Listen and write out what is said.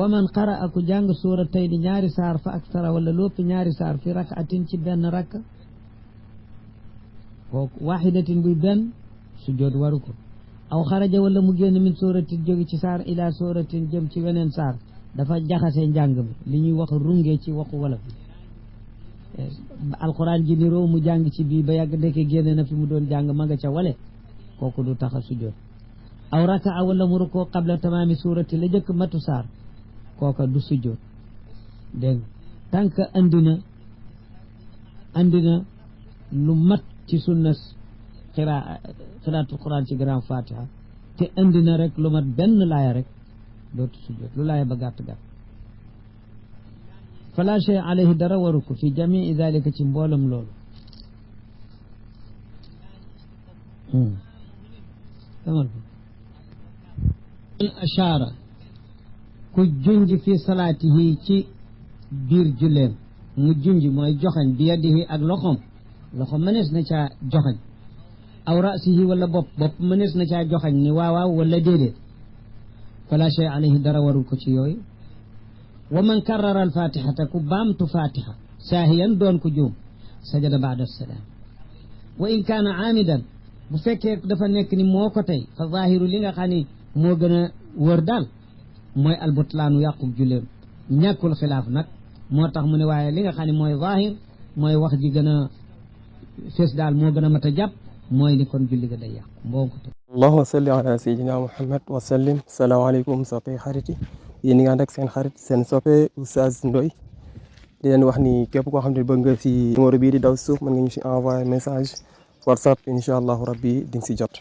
ومن قرأ كو جانغ سورتين ñaari saar fa aksara wala lopp ñaari saar fi rak'atin ci benn rakka ko wahidatin buy benn sujjóot waru ko aw xaraja wala mu génn min suratin jóge ci saar ila suratin jëm ci weneen saar dafa jaxase njàng mi li ñuy wax runge ci waxu wolof alquran ji niroo mu jàng ci bii ba yàgg ndeke génne na fi mu doon jàng ma nga ca wale kooku du tax a sujjóot aw raka'a wala mu rukoo qabla tamaami surati la jëkk matu saar kooka du sujjóot dégg tant que andi na lu mat ci sunna xiraatul quran ci grand fatiha te andi na rek lu mat benn laaya rek dootu sujjóot lu laaya ba gàtt gàtt fala shay alayhi dara waru ko fi jamii dalika ci mboolam loolu ashaara ku junj fi salaatihi ci biir julleem mu junj mooy joxañ bi yadihi ak loxom mënees na caa joxañ aw rasihi wala bopp mënees na caa joxañ ni waaw wala déedéet fala shay alayhi dara warul ko ci yooyu wa man karrara al fatihata ku baamtu fatiha saahiyan doon ko juum sajada baada salaam wa in kaana aamidan bu fekkee dafa nekk ni moo ko tey fa zahiru li nga xam ni moo gën a wër daal mooy albutlaanu yàqub julleem ñàkkul xilaaf nag moo tax mu ne waaye li nga xam ne mooy zahir mooy wax ji gën a fees daal moo gën a mat a jàpp mooy ni kon julli ga day yàqu mboo ko tey allahumma salli ala sayyidina muhammad wa sallim salaamaaleykum soppe xarit yi yéen ñi nga ànd ak seen xarit seen soppe Oustaz Ndoye di leen wax ni képp koo xam ne bëgg nga si numéro bii di daw suuf mën nga ñu si envoyer message WhatsApp incha allahu rabbi di nga si jot